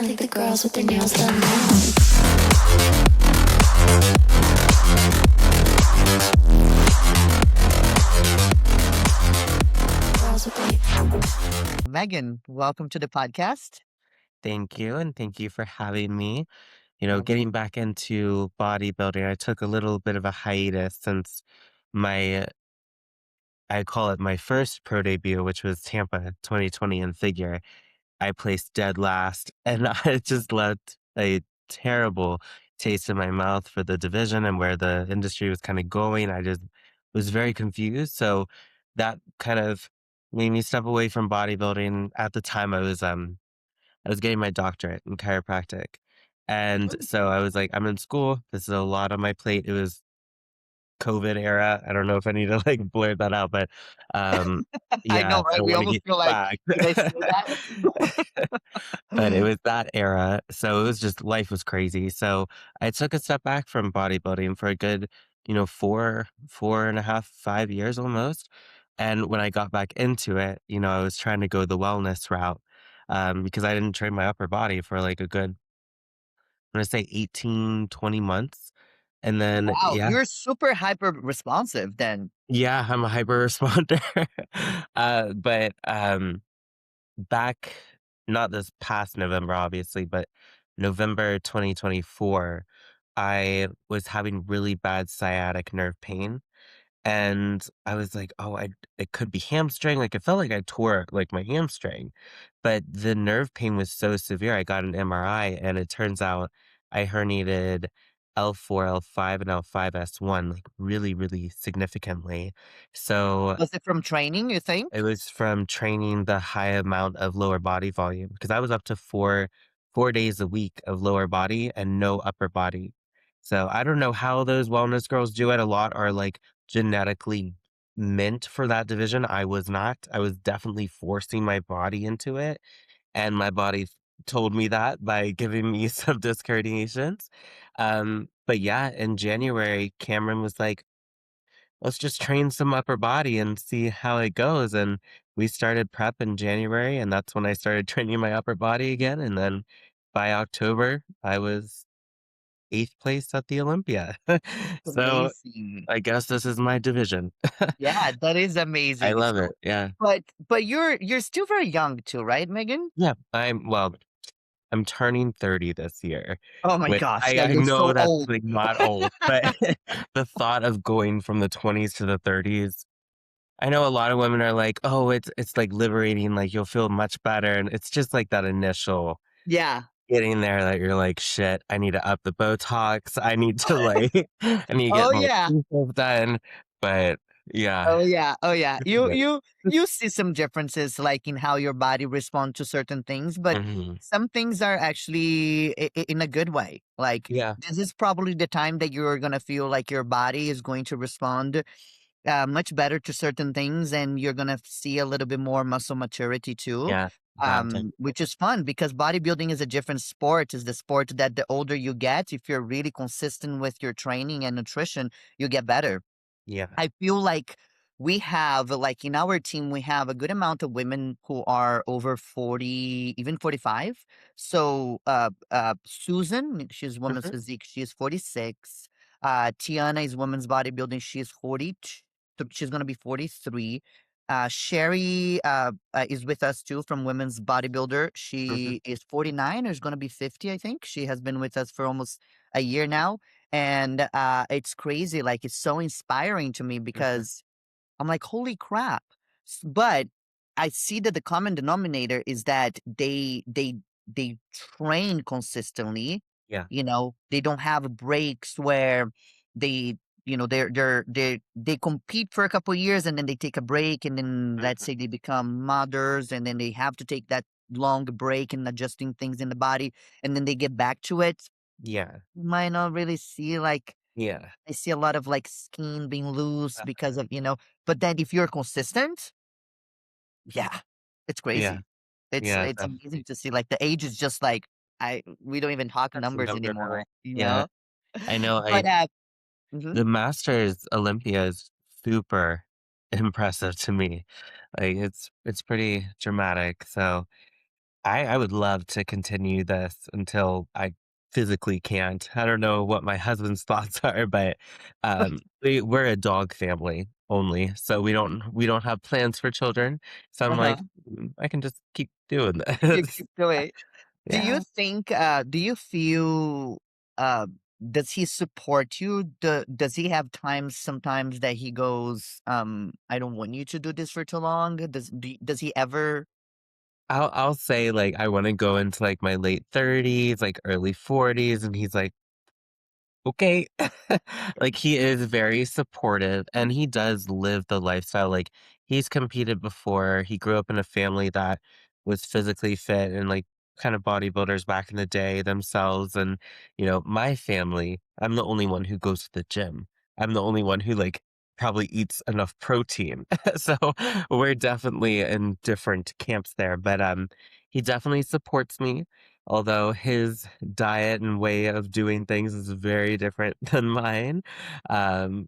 I think the girls with their nails done now. Girls with their Megan, welcome to the podcast. Thank you, and thank you for having me. Um, Getting back into bodybuilding, I took a little bit of a hiatus since my, I call it my first pro debut, which was Tampa 2020 in figure. I placed dead last, and I just left a terrible taste in my mouth for the division and where the industry was kind of going. I just was very confused. So that kind of made me step away from bodybuilding. At the time, I was getting my doctorate in chiropractic. And so I was like, I'm in school. This is a lot on my plate. It was COVID era. I don't know if I need to like blur that out, but I yeah, know, I right? don't We want to almost get feel like, back. did I say that? But it was that era. So it was just life was crazy. So I took a step back from bodybuilding for a good, 4.5, 5 years almost. And when I got back into it, I was trying to go the wellness route because I didn't train my upper body for like a good, I'm gonna say 18, 20 months. And then, Wow, yeah, you're super hyper responsive then. yeah, I'm a hyper responder. But back, not this past November, obviously, but November 2024, I was having really bad sciatic nerve pain. And I was like, "Oh, it could be hamstring." Like, it felt like I tore, like, my hamstring, but the nerve pain was so severe, I got an MRI, and it turns out I herniated L4, L5, and L5S1, like, really, really significantly. So Was it from training, you it think? was from training the high amount of lower body volume because I was up to four days a week of lower body and no upper body. So I don't know how those wellness girls do it. A lot are like genetically meant for that division. I was not. I was definitely forcing my body into it, and my body told me that by giving me some disc herniations. But yeah, in January, Cameron was like, let's just train some upper body and see how it goes. And we started prep in January, and that's when I started training my upper body again. And then by October, I was eighth place at the Olympia. So Amazing. I guess this is my division. Yeah, that is I amazing. love So, it. Yeah. but you're still very young too, right, Megan? Yeah. I'm turning 30 this year, Oh my which gosh, I, yeah, I you're know so that's old. like not old, but the thought of going from the 20s to the 30s, I know a lot of women are like, "Oh, it's like liberating, like you'll feel much better." And it's just like that initial Yeah. getting there that you're like, "Shit, I need to up the Botox. I need to like I need to get Oh my yeah. stuff done." But yeah. Oh yeah, oh yeah. You Yeah. you you see some differences like in how your body responds to certain things, but Mhm. some things are actually in a good way. Like Yeah. this is probably the time that you're gonna feel like your body is going to respond much better to certain things, and you're gonna see a little bit more muscle maturity too. Yeah. That type. Which is fun because bodybuilding is a different sport. Is the sport that the older you get, if you're really consistent with your training and nutrition, you get better. Yeah. I feel like we have, like in our team, we have a good amount of women who are over 40, even 45. So, Susan, she's women's Mhm. physique, she's 46. Tiana is women's bodybuilding, she's 40. She's going to be 43. Sherry is with us too from Women's Bodybuilder. Mhm. She is 49 or is going to be 50, I think. She has been with us for almost a year now, and it's crazy, like, it's so inspiring to me Mhm. because I'm like, "Holy crap." But I see that the common denominator is that they train consistently, Yeah. they don't have breaks where they, they compete for a couple years and then they take a break, and then let's Mhm. say they become mothers, and then they have to take that long break and adjusting things in the body, and then they get back to it. Yeah. Might not really see, like, Yeah. I see a lot of, like, skin being loose Uh, because of, but then if you're consistent, yeah, it's yeah. crazy. It's Yeah. it's amazing Definitely. to see, like, the age is just like, we don't even talk That's a numbers number. anymore, you Yeah. know? I know. But, mhm. The Masters Olympia is super impressive to me. Like, it's pretty dramatic, so I would love to continue this until I physically can't. I don't know what my husband's thoughts are, but, we're a dog family only, so we don't have plans for children. So I'm Uh-huh. like, I can just keep doing You this." keep doing. Do you Yeah. think, do you feel, uh, does he support you? Does he have times sometimes that he goes, I don't want you to do this for too long? Does he ever? I'll say, like, I wanna go into, like, my late 30s, like, early 40s, and he's like, okay. Like, he is very supportive, and he does live the lifestyle, like, he's competed before, he grew up in a family that was physically fit and, like, kind of bodybuilders back in the day themselves, and, my family, I'm the only one who goes to the gym. I'm the only one who, like, probably eats enough protein. So, we're definitely in different camps there, but, he definitely supports me. Although his diet and way of doing things is very different than mine,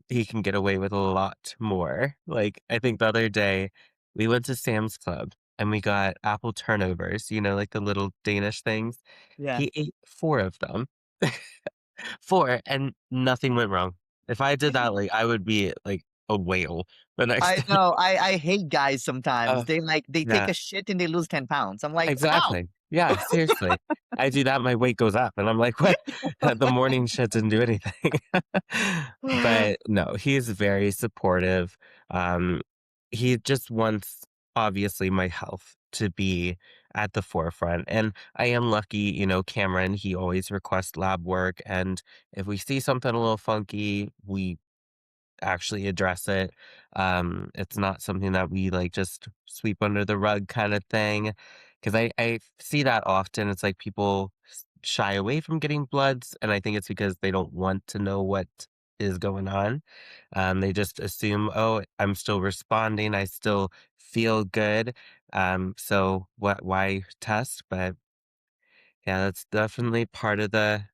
he can get away with a lot more. Like, I think the other day, we went to Sam's Club and we got apple turnovers, like the little Danish things. Yeah. He ate 4 of them. 4, and nothing went wrong. If I did that, like, I would be like a whale the next I day. know, I hate guys sometimes. Uh, They take yeah. a shit and they lose 10 pounds. I'm like, "How?" Exactly. Yeah, seriously. I do that, my weight goes up, and I'm like, "What? The morning shit didn't do anything." But, no, he's very supportive. Um, he just wants, obviously, my health to be at the forefront, and I am lucky, Cameron, he always requests lab work, and if we see something a little funky, we actually address it. It's not something that we like just sweep under the rug kind of thing. Cause I see that often. It's like people shy away from getting bloods. And I think it's because they don't want to know what is going on. They just assume, oh, I'm still responding. I still feel good. So why test? But yeah, that's definitely part of the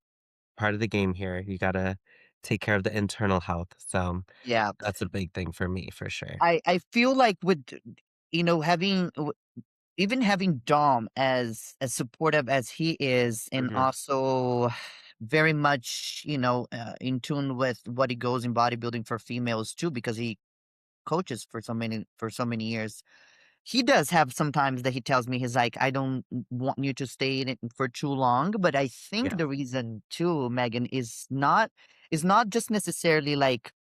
game here. You gotta take care of the internal health. So Yeah. that's a big thing for me, for sure. I feel like with, having even having Dom as supportive as he is, and Mhm. also very much, in tune with what he goes in bodybuilding for females too, because he coaches for so many years. He does have sometimes that he tells me, he's like, I don't want you to stay in it for too long. But I think Yeah. the reason too, Megan, is not just necessarily like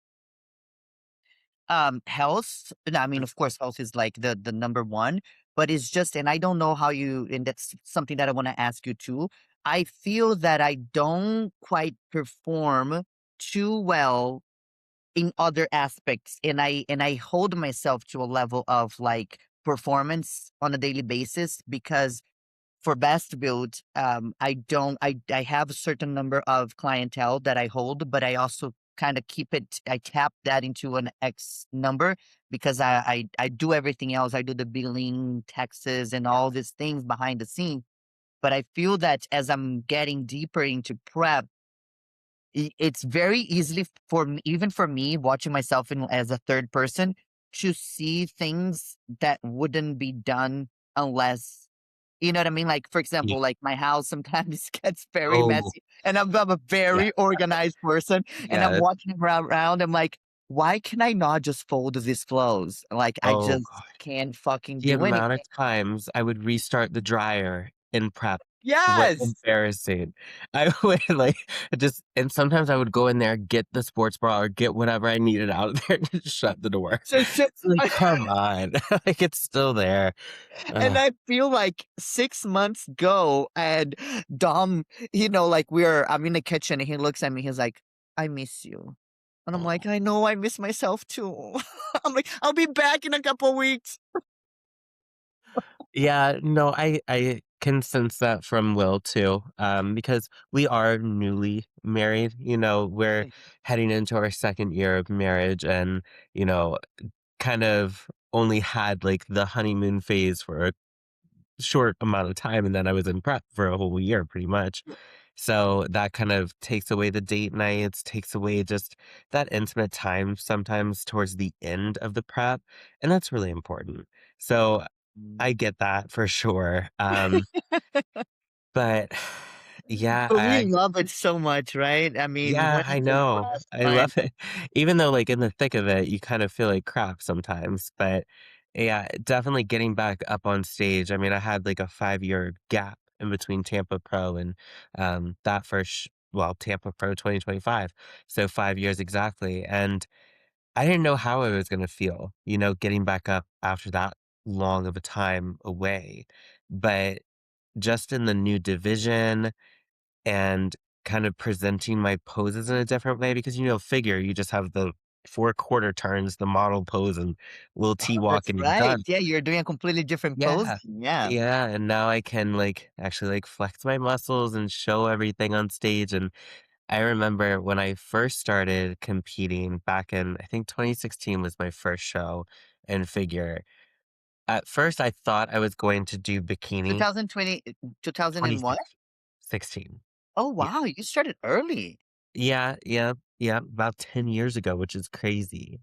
health. No, I mean, Mm. of course, health is like the number one, but it's just, and I don't know how you, and that's something that I want to ask you too. I feel that I don't quite perform too well in other aspects, and I hold myself to a level of like performance on a daily basis, because for best build, I don't I have a certain number of clientele that I hold, but I also kind of keep it, I tap that into an X number, because I do everything else. I do the billing, taxes, and Yeah. all these things behind the scene. But I feel that as I'm getting deeper into prep, it's very easily for me, even for me, watching myself as a third person, to see things that wouldn't be done unless, you know what I mean? Like, for Ye example, like my house sometimes gets very Oh, messy, and I'm a yeah. very organized person, and I'm Yes. watching around. I'm like, why can I not just fold these clothes? Like, I Oh just god. can't fucking The do amount anything. of times I would restart the dryer in prep, what Yes. embarrassing. I would, like, just and sometimes I would go in there, get the sports bra or get whatever I needed out of there, and just shut the door. So, It's like, "Come on." Like, it's still there. and Ugh. I feel like 6 months go, and Dom, like I'm in the kitchen, and he looks at me, he's like, I miss you. And I'm Oh. like, I know, I miss myself too. I'm like, I'll be back in a couple weeks. Yeah, no, I can sense that from Will too, because we are newly married, we're heading into our 2nd year of marriage and, you know, kind of only had like the honeymoon phase for a short amount of time, and then I was in prep for a whole year pretty much. So that kind of takes away the date nights, takes away just that intimate time sometimes towards the end of the prep, and that's really important. So Mm. I get that for sure. But yeah, But we love it so much, right? I mean, yeah, when I it's just know. us, I fine. love it. Even though, like, in the thick of it, you kind of feel like crap sometimes. But yeah, definitely getting back up on stage. I mean, I had like a 5-year gap in between Tampa Pro and that first, well, Tampa Pro 2025. So 5 years exactly. And I didn't know how I was going to feel, getting back up after that long of a time away. But just in the new division, and kind of presenting my poses in a different way because, figure, you just have the 4 quarter turns, the model pose, and little Oh, T walk, that's and you're right. done. Yeah, you're doing a completely different pose. Yeah. Yeah. Yeah, and now I can, like, actually, like, flex my muscles and show everything on stage, and I remember when I first started competing back in, I think 2016 was my first show in figure. At first, I thought I was going to do bikini. 2020, 2000 and what? 2016. Oh, Yeah. wow, you started early. Yeah, yeah, yeah, about 10 years ago, which is crazy.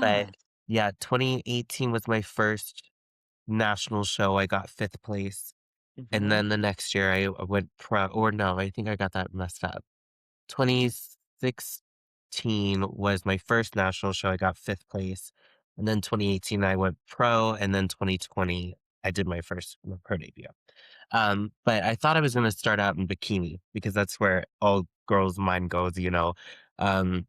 But Yeah. yeah, 2018 was my first national show. I got 5th place. And Mhm. then the next year I went pro, or no, I think I got that messed up. 2016 was my first national show. I got 5th place. And then 2018 I went pro. And then 2020 I did my first pro debut. But I thought I was gonna start out in bikini because that's where all girls' mind goes. Um,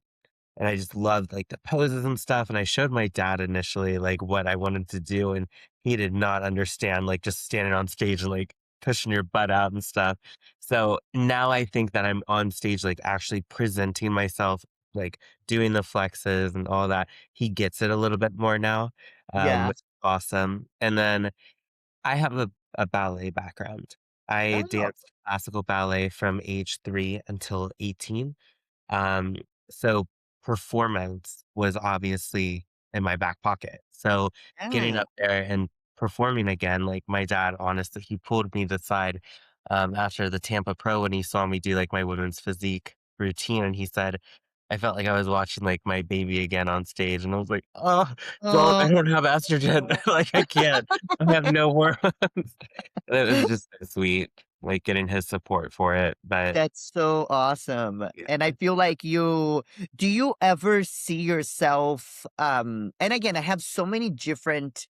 and I just loved like the poses and stuff. And I showed my dad initially like what I wanted to do, and he did not understand like just standing on stage and like pushing your butt out and stuff. So now I think that I'm on stage, like actually presenting myself, like doing the flexes and all that. He gets it a little bit more now, Yeah. which is awesome. And then I have a ballet background. I Oh, danced classical ballet from age 3 until 18. Um, so performance was obviously in my back pocket. So getting yeah. up there and performing again, like my dad, honestly, he pulled me to the side after the Tampa Pro when he saw me do like my women's physique routine, and he said, I felt like I was watching like my baby again on stage, and I was like, "Oh, I Oh, don't have estrogen, like I can't, I have no hormones." And it was just so sweet, like getting his support for it. But that's so awesome. yeah. And I feel like do you ever see yourself, and again, I have so many different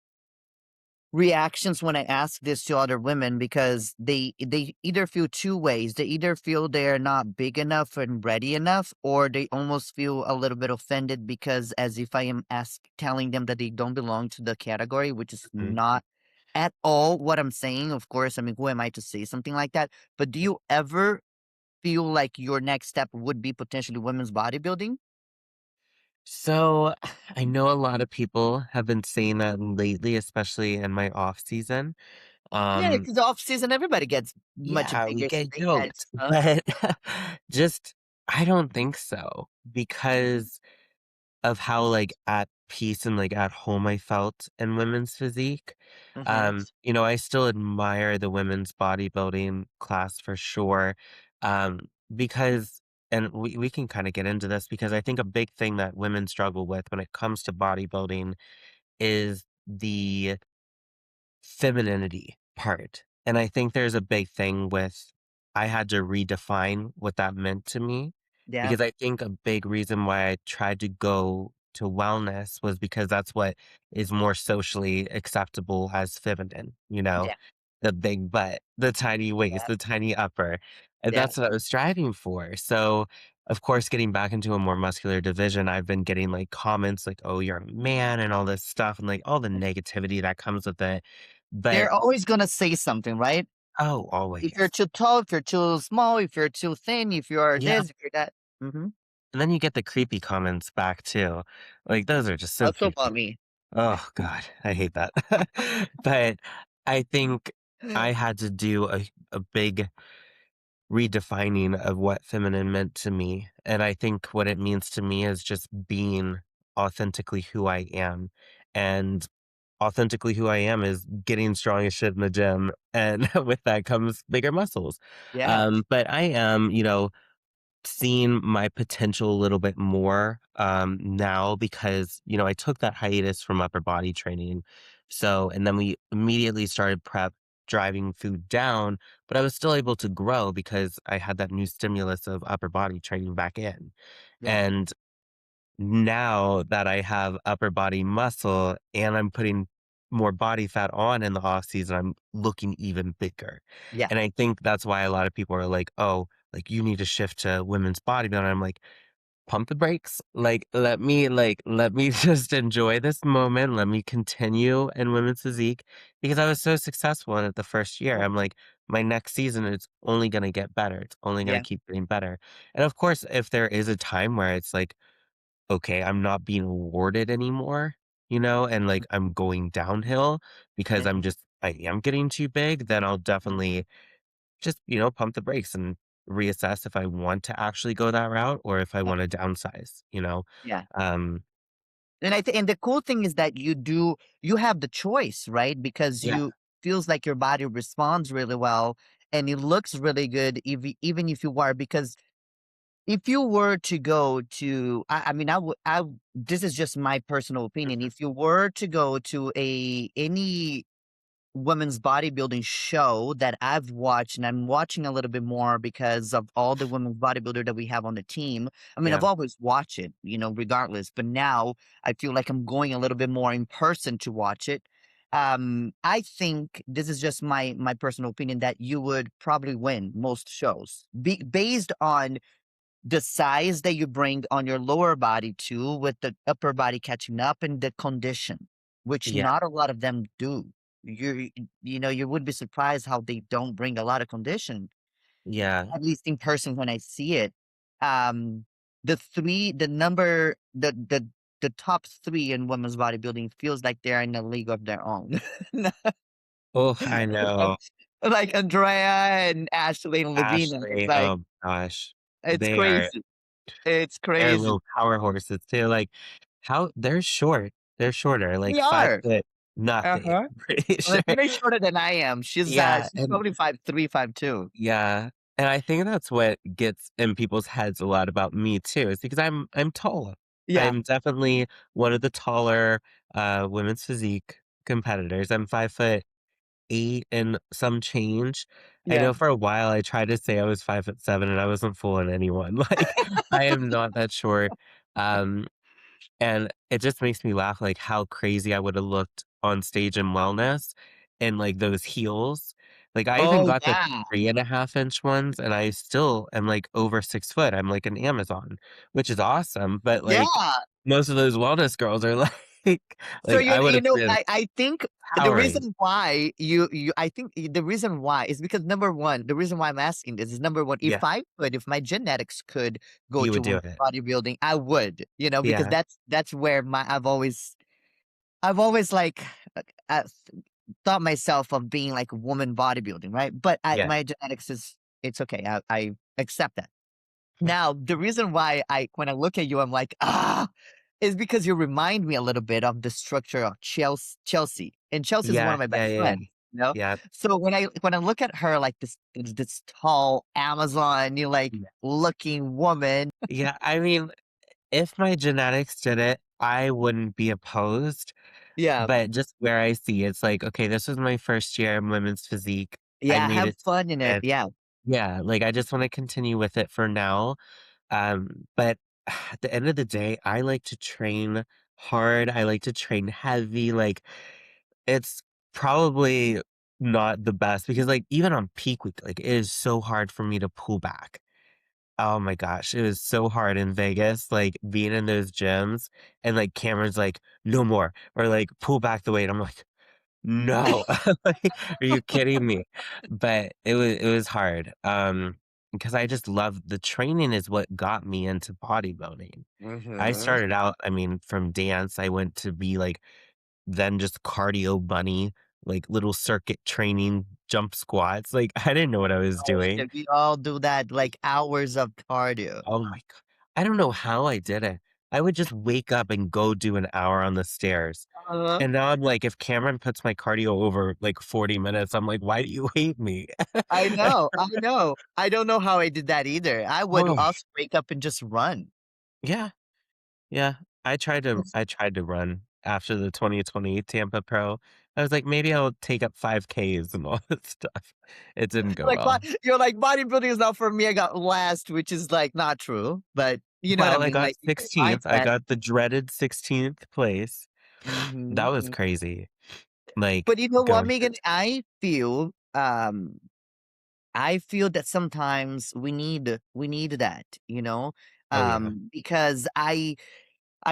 reactions when I ask this to other women because they either feel two ways. They either feel they're not big enough and ready enough, or they almost feel a little bit offended because as if I am telling them that they don't belong to the category, which is Mhm. not at all what I'm saying. Of course, I mean, who am I to say something like that? But do you ever feel like your next step would be potentially women's bodybuilding? So I know a lot of people have been saying that lately, especially in my off season. Yeah, Um, because off season everybody gets much yeah, we bigger, so get they get yoked, stuff. but just I don't think so because of how, like, at peace and, like, at home I felt in women's physique. Hmm. I still admire the women's bodybuilding class for sure, um, because and we can kinda get into this because I think a big thing that women struggle with when it comes to bodybuilding is the femininity part. And I think there's a big thing with I had to redefine what that meant to me Yeah. because I think a big reason why I tried to go to wellness was because that's what is more socially acceptable as feminine, Yeah. the big butt, the tiny waist, Yeah. the tiny upper. And Yeah. that's what I was striving for. So, of course, getting back into a more muscular division, I've been getting like comments like, oh, you're a man and all this stuff and like all the negativity that comes with it. But They're always gonna say something, right? oh, If you're always. too tall, if you're too small, if you're too thin, if you're Yeah. this, if you're that. Mhm. And then you get the creepy comments back too. Like those are just so Also creepy. about me. Oh God, I hate that. But I think I had to do a big redefining of what feminine meant to me. And I think what it means to me is just being authentically who I am. And authentically who I am is getting strong as shit in the gym. And with that comes bigger muscles. Yeah. But I am, seeing my potential a little bit more now because, I took that hiatus from upper body training So, and then we immediately started prep driving food down, but I was still able to grow because I had that new stimulus of upper body training back in. Yeah. And now that I have upper body muscle and I'm putting more body fat on in the off season, I'm looking even bigger. Yeah. And I think that's why a lot of people are like, oh, like you need to shift to women's bodybuilding. I'm like, pump the brakes. Let me just enjoy this moment. Let me continue in women's physique because I was so successful in it the first year. Yeah. I'm like, my next season it's only gonna get better. It's only gonna Yeah. keep getting better. And of course, if there is a time where it's like, okay, I'm not being awarded anymore, and like I'm going downhill because Yeah. I am getting too big, then I'll definitely just, pump the brakes and reassess if I want to actually go that route or if I Yeah. want to downsize. Yeah. Um, And I think, and the cool thing is that you have the choice, right? Because yeah, you feels like your body responds really well and it looks really good, even if you are, because if you were to go to, I mean, this is just my personal opinion. If you were to go to any women's bodybuilding show that I've watched, and I'm watching a little bit more because of all the women's bodybuilder that we have on the team. I mean, yeah, I've always watched it, regardless, but now I feel like I'm going a little bit more in person to watch it. I think this is just my personal opinion that you would probably win most shows based on the size that you bring on your lower body too, with the upper body catching up and the condition, which yeah, not a lot of them do. You would be surprised how they don't bring a lot of condition, yeah. at least in person when I see it. Um, the number, the top three in women's bodybuilding feels like they're in a league of their own. Oh, I know. Like Andrea and Ashley and Lavina. It's Ashley, like, oh gosh. it's They are crazy. It's they're crazy. little power horses too. Like how they're short. They're shorter, They like five are. foot nothing. Uh-huh. I'm pretty sure. Lavina's shorter than I am. Yeah, She's and probably 5'3", 5'2". yeah, and I think that's what gets in people's heads a lot about me too, is because I'm tall. Yeah, I'm definitely one of the taller, women's physique competitors. I'm 5'8" and some change. I yeah. know for a while I tried to say I was 5'7" and I wasn't fooling anyone. Like, I am not that short. Um, and it just makes me laugh, like, how crazy I would've looked on stage in wellness in, like, those heels. Like, I even Oh, got the yeah. 3.5-inch ones, and I still am, like, over 6 foot. I'm like an Amazon, which is awesome, but, Yeah. like, most of those wellness girls are like So, I would have been I think the towering. reason why I think the reason why is because, number 1, the reason why I'm asking this is, number 1, Yeah, if my genetics could go you to would do women's it. bodybuilding, I would, because Yeah, that's where I've always, like, uh, thought myself of being like woman bodybuilding, right? But yeah, my genetics it's okay. I accept that. Now, the reason why when I look at you, I'm like, is because you remind me a little bit of the structure of Chelsea. And Chelsea is one yeah, of my yeah, best yeah, friends, you know? yeah, So when I look at her like this tall Amazon, yeah. looking woman. Yeah, I mean, if my genetics did it, I wouldn't be opposed, Yeah. but just where I see it's like, okay, this was my first year in women's physique. I Yeah, made have it to fun in the it. end. Yeah. Yeah, like, I just wanna continue with it for now, but at the end of the day, I like to train hard, I like to train heavy, like, it's probably not the best because, like, even on peak week, like, it is so hard for me to pull back. Oh my gosh, it was so hard in Vegas, like, being in those gyms and, like, Cameron's like, "No more," or, like, "Pull back the weight." I'm like, "No." Like, are you kidding me? But it was hard, because I just love the training is what got me into bodybuilding. I Hmm. started out, I mean, from dance, I went to be, like, then just cardio bunny, like, little circuit training, jump squats, like, I didn't know what I was Oh, doing. shit, we all do that, like hours of cardio. Oh my god! I don't know how I did it. I would just wake up and go do an hour on the stairs. Uh-huh. And now I'm like, if Cameron puts my cardio over like 40 minutes, I'm like, why do you hate me? I know, I know. I don't know how I did that either. I would Oh, also wake up and just run. yeah, yeah. I tried to run. after the 2020 Tampa Pro. I was like, maybe I'll take up 5Ks and all that stuff. It didn't go Like, well. you're like, "Bodybuilding is not for me, I got last," which is, like, not true, but you know what I Well, I mean, got like, in your 16th. I mindset. got the dreaded 16th place. That Mhm, was mhm. crazy. Like But you know what, going Megan? I feel that sometimes we need that, oh yeah. because I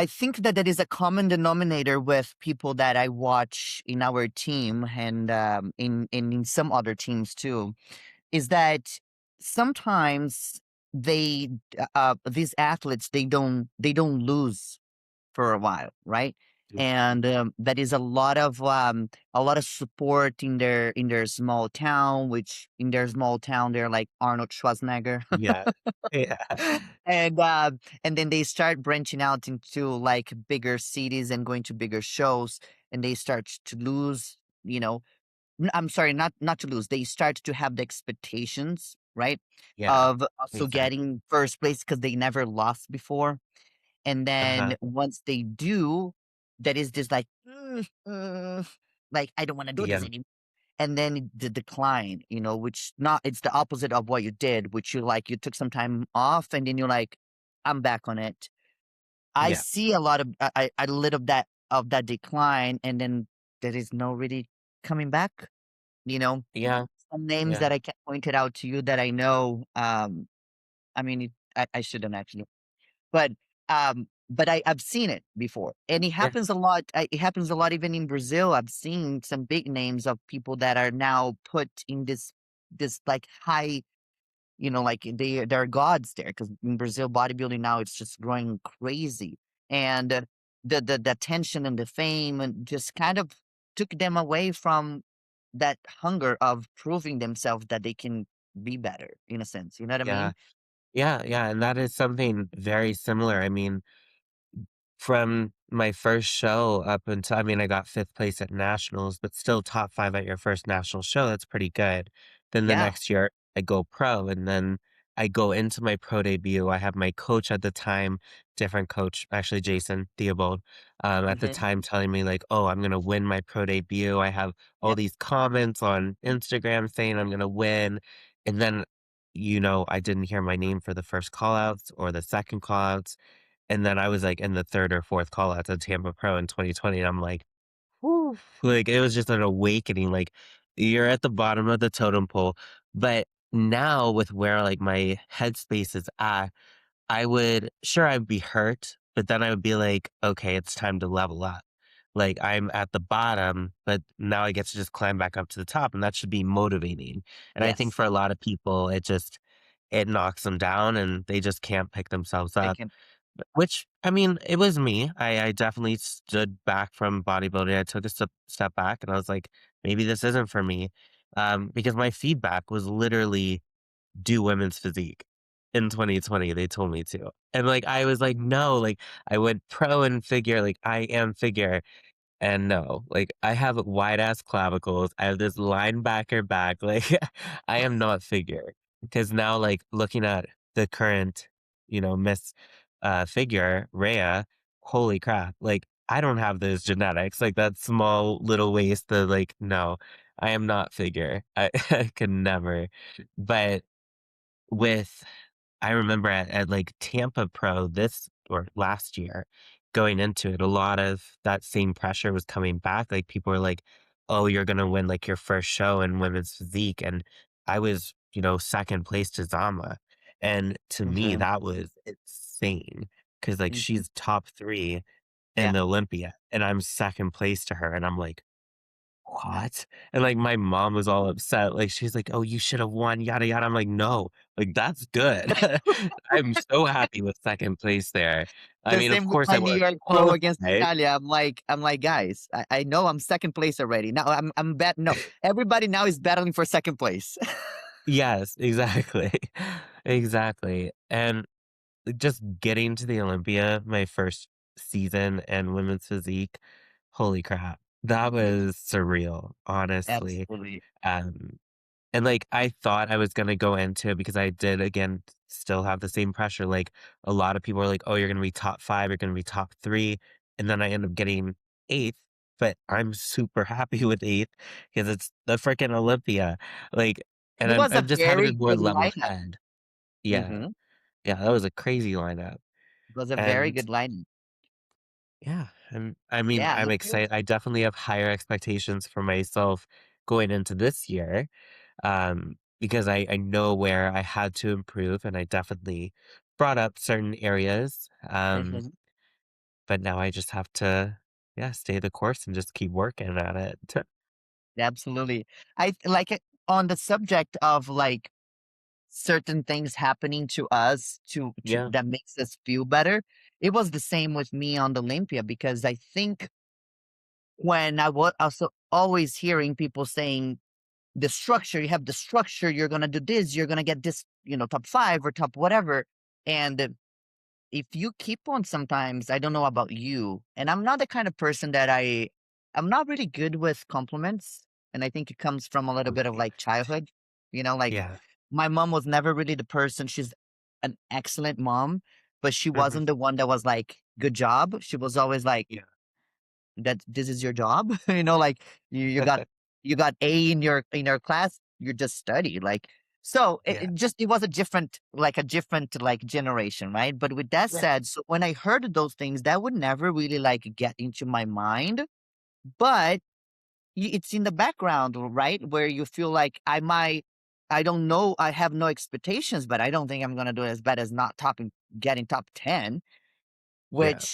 think that that is a common denominator with people that I watch in our team and in some other teams too, is that sometimes these athletes they don't lose for a while, right? And that is a lot of support in their small town, which in their small town they're like Arnold Schwarzenegger. Yeah. Yeah. and uh, and then they start branching out into like bigger cities and going to bigger shows, and they start to lose. I'm sorry, not to lose. They start to have the expectations, right, Yeah. of also Exactly. getting first place because they never lost before, and then Uh-huh. once they do, that is just like, like, I don't wanna do this Yeah. anymore. And then the decline, which not it's the opposite of what you did, which you took some time off and then you're like, "I'm back on it." I Yeah. see a lot of a little of that decline, and then there is no really coming back, you know? Yeah. Some names Yeah. that I can point it out to you that I know, I mean, I shouldn't actually. But I've seen it before, and it Yeah. happens a lot. It happens a lot even in Brazil. I've seen some big names of people that are now put in this like high, like they're gods there because in Brazil bodybuilding now it's just growing crazy, and the attention and the fame and just kind of took them away from that hunger of proving themselves that they can be better in a sense. You know what I Yeah. mean? Yeah. Yeah. And that is something very similar. I mean, from my first show up until I mean, I got 5th place at nationals, but still top 5 at your first national show, that's pretty good. Then the Yeah. next year, I go pro, and then I go into my pro debut. I have my coach at the time, different coach, actually Jason Theobald, at the Hmm. time telling me like, "Oh, I'm gonna win my pro debut." I have all Yep. these comments on Instagram saying I'm gonna win, and then, I didn't hear my name for the first callouts or the second callouts. And then I was, like, in the 3rd or 4th call out to Tampa Pro in 2020, and I'm like, "Whew." Like, it was just an awakening, like, you're at the bottom of the totem pole, but now with where, like, my headspace is at, I'd be hurt, but then I would be like, "Okay, it's time to level up." Like, I'm at the bottom, but now I get to just climb back up to the top, and that should be motivating, and I think Yes. for a lot of people, it knocks them down, and they just can't pick themselves They up. can. Which, I mean, it was me. I definitely stood back from bodybuilding. I took a step back and I was like, maybe this isn't for me. Because my feedback was literally do women's physique in 2020. They told me to. And like, I was like, no, like I went pro and figure, like I am figure. And no, like I have wide ass clavicles. I have this linebacker back. Like I am not figure. Because now, like looking at the current, Miss figure, Rhea, holy crap. Like I don't have those genetics. Like that small little waist, the like, no, I am not figure. I could never. But with I remember at like Tampa Pro this or last year going into it, a lot of that same pressure was coming back. Like people were like, "Oh, you're gonna win like your first show in women's physique," and I was, 2nd place to Zama, and to me Mhm, that was insane because like mhm. she's top 3 in Yeah. the Olympia, and I'm 2nd place to her, and I'm like, "What?" And, like, my mom was all upset, like, she's like, "Oh, you should have won, yada, yada." I'm like, "No, like, that's good." I'm so happy with 2nd place there. I The mean, of same with course, I my New wasn't York pro against qualified. Italia. I'm like, "Guys, I know I'm 2nd place already. Now I'm bet no, everybody now is battling for 2nd place." Yes, exactly. Exactly, and just getting to the Olympia, my first season in women's physique, holy crap, that was surreal, honestly, Absolutely. um And, like, I thought I was gonna go into it because I did, again, still have the same pressure, like, a lot of people are like, "Oh, you're gonna be top 5, you're gonna be top 3," and then I end up getting 8th, but I'm super happy with 8th because it's the freaking Olympia. Like, and It was a I'm just having a very more good level lineup. head. Yeah. Mhm. Yeah, that was a crazy lineup. It was a very And good lineup. yeah, I mean, Yeah, I'm I feel excited. I definitely have higher expectations for myself going into this year, because I know where I had to improve, and I definitely brought up certain areas. mhm. But now I just have to, yeah, stay the course and just keep working at it. Absolutely. Like, on the subject of, like, certain things happening to us to Yeah. that makes us feel better, it was the same with me on the Olympia because I think when I was also always hearing people saying the structure, you have the structure, you're gonna do this, you're gonna get this, top 5 or top whatever, and if you keep on sometimes, I don't know about you, and I'm not the kind of person that I'm not really good with compliments, and I think it comes from a little bit of Okay. like childhood. Like Yeah. my mom was never really the person. She's an excellent mom, but she Mhm. wasn't the one that was like, good job. She was always like, Yeah. that this is your job. Like you got A in your class, you just study. Like so Yeah. it was a different like generation, right? But with that Yeah. said, so when I heard those things, that would never really like get into my mind. But it's in the background, right? Where you feel like I don't know, I have no expectations, but I don't think I'm gonna do as bad as not topping getting top 10, Yeah.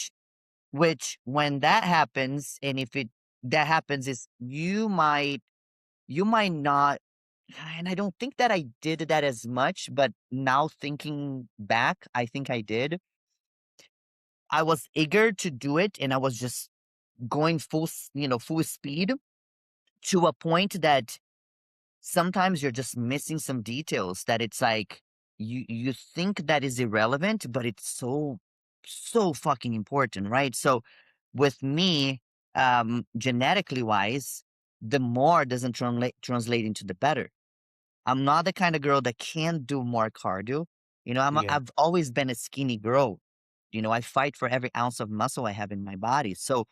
which when that happens, and if it that happens is you might not, and I don't think that I did that as much, but now thinking back, I think I did. I was eager to do it and I was just going full speed to a point that sometimes you're just missing some details that it's like you think that is irrelevant, but it's so fucking important, right? So with me, genetically wise, the more doesn't translate into the better. I'm not the kind of girl that can do more cardio. Yeah. I've always been a skinny girl. I fight for every ounce of muscle I have in my body. So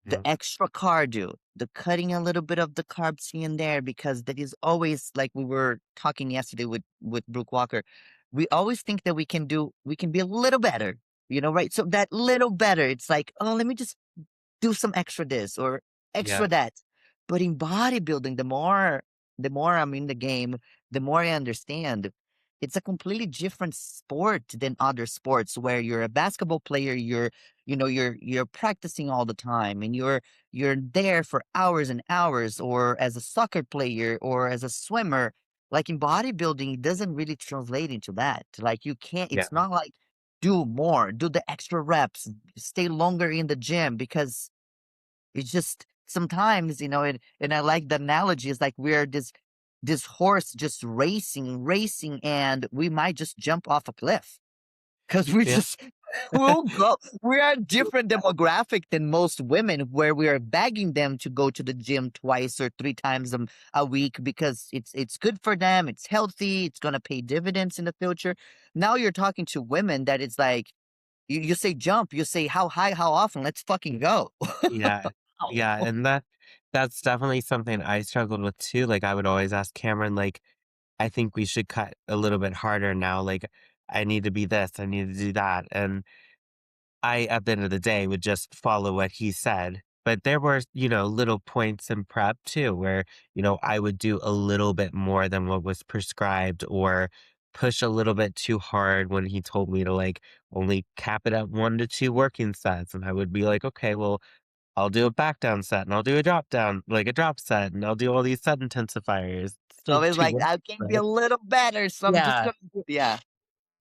the Mhm. extra cardio, the cutting a little bit of the carbs here and there, because that is always like we were talking yesterday with Brooke Walker. We always think that we can be a little better, right? So that little better, it's like, oh, let me just do some extra this or Yeah. extra that. But in bodybuilding, the more I'm in the game, the more I understand. It's a completely different sport than other sports where you're a basketball player, you're practicing all the time and you're there for hours and hours, or as a soccer player or as a swimmer. Like in bodybuilding, it doesn't really translate into that. Like you can't, Yeah. it's not like do more, do the extra reps, stay longer in the gym because it's just sometimes, and I like the analogy is like we're this horse just racing, and we might just jump off a cliff because we Yeah. just we'll go. We are a different demographic than most women, where we are begging them to go to the gym twice or three times a week because it's good for them, it's healthy, it's gonna pay dividends in the future. Now you're talking to women that it's like you say jump, you say how high, how often, let's fucking go. Yeah. Wow. Yeah, and that's definitely something I struggled with too. Like, I would always ask Cameron, like, "I think we should cut a little bit harder now, like, I need to be this, I need to do that," and I, at the end of the day, would just follow what he said. But there were, little points in prep too where, I would do a little bit more than what was prescribed or push a little bit too hard when he told me to like only cap it at 1 to 2 working sets. And I would be like, okay, well, I'll do a back down set and I'll do a drop down, like a drop set, and I'll do all these set intensifiers. So Still it's two like, work I can be a sets. little better, so I'm just Yeah. gonna do, yeah.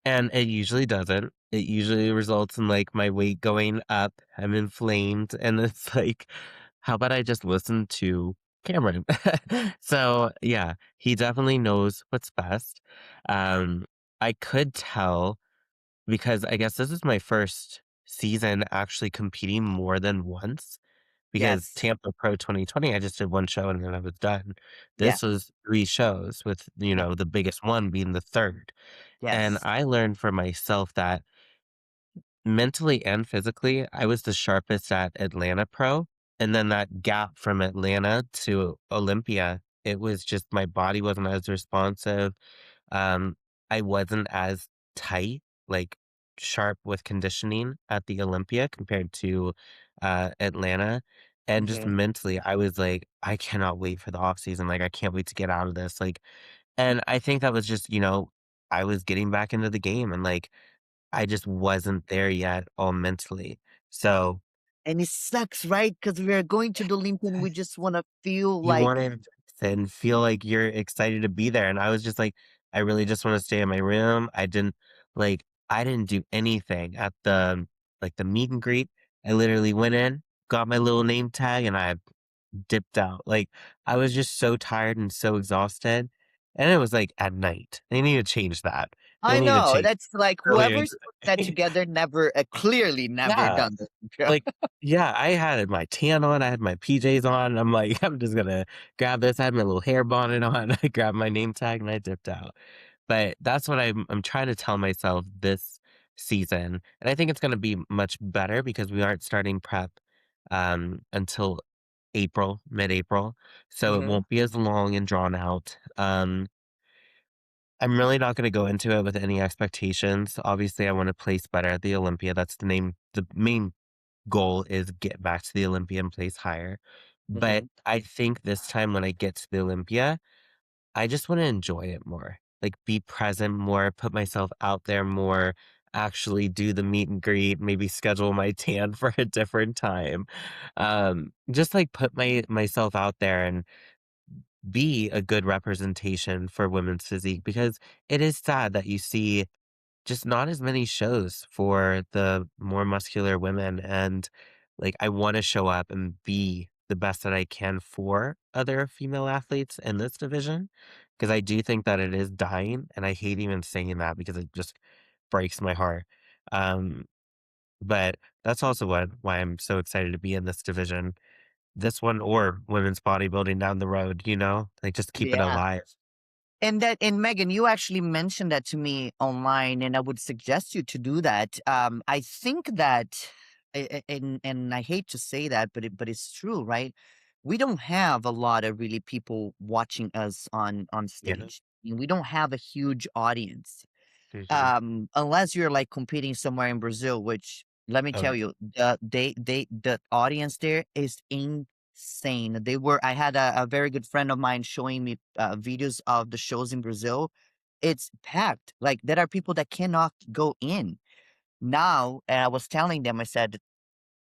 And it usually doesn't. It usually results in, like, my weight going up, I'm inflamed, and it's like, how about I just listen to Cameron? So, yeah, he definitely knows what's best. Um, I could tell because I guess this is my first season actually competing more than once, because Yes. Tampa Pro 2020, I just did 1 show and then I was done. Yeah. This was 3 shows with, Yeah. the biggest one being the 3rd. And Yes. I learned for myself that mentally and physically, I was the sharpest at Atlanta Pro, And then that gap from Atlanta to Olympia, it was just my body wasn't as responsive. Um, I wasn't as tight, like sharp with conditioning at the Olympia compared to Atlanta. And just Mhm. mentally, I was like, I cannot wait for the off season. Like, I can't wait to get out of this. Like, and I think that was just, I was getting back into the game and like I just wasn't there yet all mentally. So And it sucks, right? Because we are going to the Olympia and we just want to feel you like, want to and feel like you're excited to be there. And I was just like, I really just want to stay in my room. I didn't do anything at the meet and greet. I literally went in, got my little name tag, and I dipped out. Like I was just so tired and so exhausted. And it was like at night. They need to change that. They I need to know, change that's like earlier. whoever's put that together never, clearly never Yeah. done that. Like, yeah, I had my tan on, I had my PJs on, I'm like, "I'm just gonna grab this," I had my little hair bonnet on, I grabbed my name tag, and I dipped out. But that's what I'm trying to tell myself this season, and I think it's gonna be much better because we aren't starting prep, until April, mid-April, so it Mhm. won't be as long and drawn out. I'm really not gonna go into it with any expectations. Obviously, I wanna place better at the Olympia, that's the main goal is get back to the Olympia and place higher. But Mhm. I think this time when I get to the Olympia, I just want to enjoy it more. Like be present more, put myself out there more, actually do the meet and greet, maybe schedule my tan for a different time. Just like put myself out there and be a good representation for women's physique because it is sad that you see just not as many shows for the more muscular women, and, like, I wanna show up and be the best that I can for other female athletes in this division, because I do think that it is dying, and I hate even saying that because it just breaks my heart. Um, but that's also why I'm so excited to be in this division. This one or women's bodybuilding down the road, Like, just keep it Yeah. alive. And Megan, you actually mentioned that to me online, and I would suggest you to do that. I think that, and I hate to say that, but it's true, right? We don't have a lot of really people watching us on Yeah. stage. We don't have a huge audience. Mhm. Unless you're like competing somewhere in Brazil, which let me Oh, tell yeah. you, the audience there is insane. I had a very good friend of mine showing me videos of the shows in Brazil. It's packed. Like there are people that cannot go in now. And I was telling them, I said,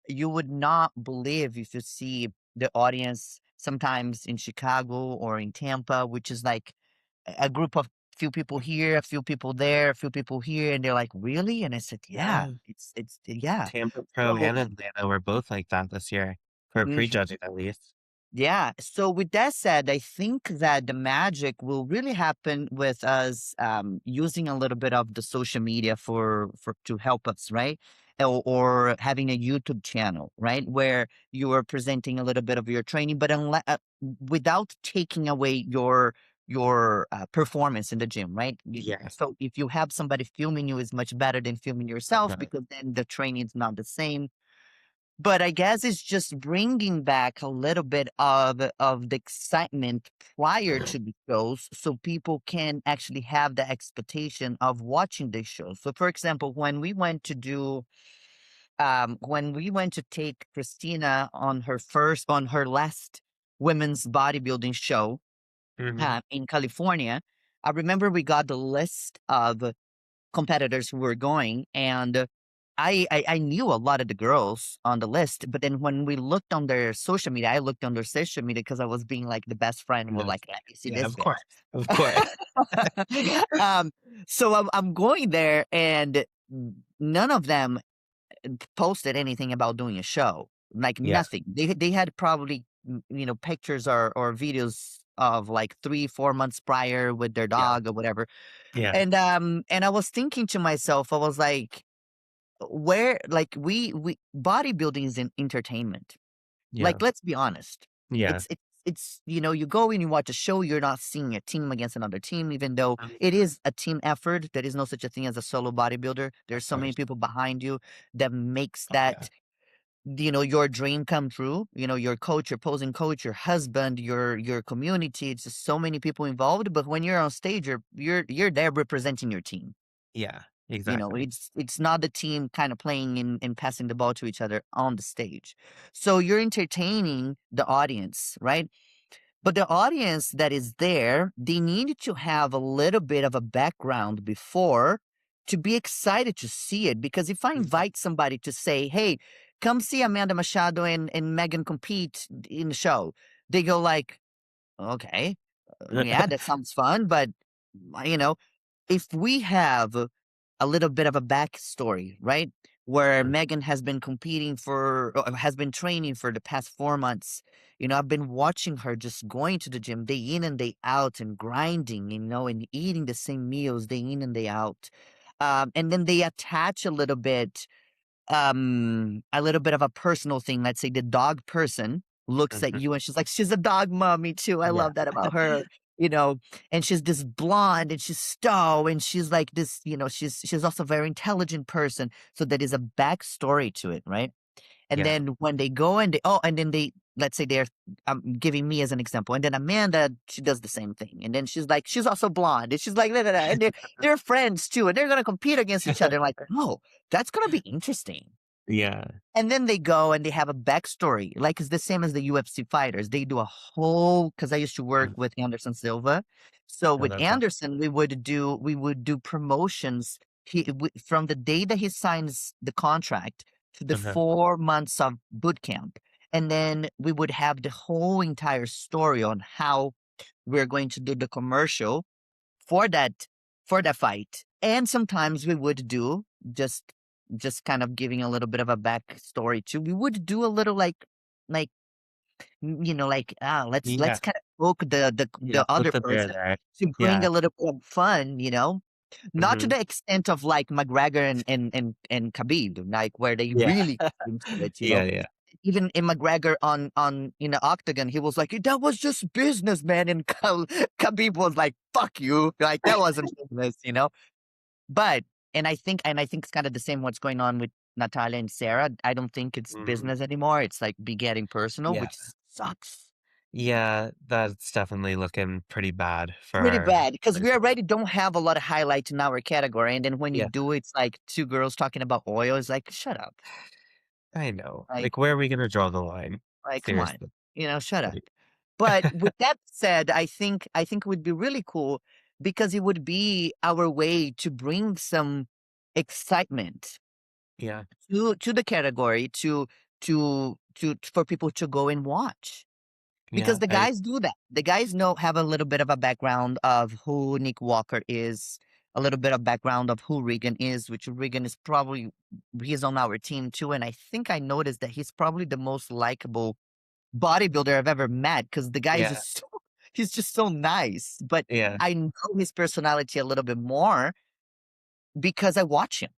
you would not believe if you see the audience sometimes in Chicago or in Tampa, which is like a group of few people here, a few people there, a few people here, and they're like, "Really?" And I said, "Yeah, Yeah. it's yeah." Tampa Pro So and Atlanta were both like that this year, for mhm. prejudging at least. Yeah. So with that said, I think that the magic will really happen with us using a little bit of the social media for to help us, right? Or having a YouTube channel, right, where you are presenting a little bit of your training, but without taking away your performance in the gym, right? Yes. So if you have somebody filming you, is much better than filming yourself Uh-huh. because then the training is not the same, but I guess it's just bringing back a little bit of the excitement prior to the shows, so people can actually have the expectation of watching the show. So, for example, when we went to take Christina on her last women's bodybuilding show Mhm. in California, I remember we got the list of competitors who were going, and I knew a lot of the girls on the list, but then when we looked on their social media, I looked on their social media because I was being like the best friend. And we're No. like, "Let me see Yeah, this of girl." course. Of course. um, so I'm going there, and none of them posted anything about doing a show. Like Yeah. nothing. They had probably pictures or videos of like 3-4 months prior with their Yeah. dog or whatever, Yeah. and I was thinking to myself, I was like, where like we bodybuilding is an entertainment. Yeah. Like, let's be honest. Yeah. It's you go and you watch a show, you're not seeing a team against another team, even though it is a team effort. There is no such a thing as a solo bodybuilder. There's Of so many course. people behind you that makes Oh, yeah. that your dream come true, your coach, your posing coach, your husband, your community. It's just so many people involved. But when you're on stage, you're there representing your team. Yeah, exactly. It's not the team kind of playing and passing the ball to each other on the stage. So you're entertaining the audience, right? But the audience that is there, they need to have a little bit of a background before to be excited to see it. Because if I Yeah. invite somebody to say, hey, come see Amanda Machado and Megan compete in the show, they go like, okay, yeah, that sounds fun. But, you know, if we have a little bit of a backstory, right? Where Mm, Megan has been competing has been training for the past 4 months. I've been watching her just going to the gym day in and day out and grinding, and eating the same meals day in and day out. And then they attach a little bit of a personal thing. Let's say the dog person looks at mhm. you and she's like, she's a dog mommy too. I Yeah, love that about her, you know. And she's this blonde and she's stow and she's like this, she's also a very intelligent person. So there is a backstory to it, right? And yeah, then when they go and then let's say they're giving me as an example, and then Amanda, she does the same thing, and then she's like, she's also blonde, and she's like, da, da, da, and they're friends too, and they're gonna compete against each other. Like, oh, that's gonna be interesting. yeah. And then they go and they have a backstory. Like it's the same as the UFC fighters. They do a whole because I used to work Mm. with Anderson Silva. So Oh, with that's awesome. Anderson, we would do promotions from the day that he signs the contract to the Uh-huh, 4 months of boot camp. And then we would have the whole entire story on how we're going to do the commercial for that fight. And sometimes we would do just just kind of giving a little bit of a backstory too. We would do a little like yeah, let's kind of poke the put other the bear person there. to bring Yeah, a little bit of fun. Not to mhm, the extent of like McGregor and Khabib, like where they yeah, really got into it. yeah, yeah, Even in McGregor on in the octagon, he was like, "That was just business, man." And Khabib was like, "Fuck you!" Like that wasn't business. But and I think it's kind of the same what's going on with Natalia and Sarah. I don't think it's mhm, business anymore. It's like be getting personal, yeah, which sucks. yeah, that's definitely looking pretty bad Pretty for bad because we Sarah. already don't have a lot of highlights in our category, and then when you Yeah, do, it's like two girls talking about oil. It's like, shut up. I know. Like, Like, where are we gonna draw the line? come on. Seriously. Shut up. Like, But with that said, I think it would be really cool because it would be our way to bring some excitement yeah, to the category to for people to go and watch. Because yeah, the guys do that. The guys have a little bit of a background of who Nick Walker is, a little bit of background of who Regan is, which Regan is probably he's on our team too. And I think I noticed that he's probably the most likable bodybuilder I've ever met because the guy is yeah, just he's just so nice. But yeah, I know his personality a little bit more because I watch him.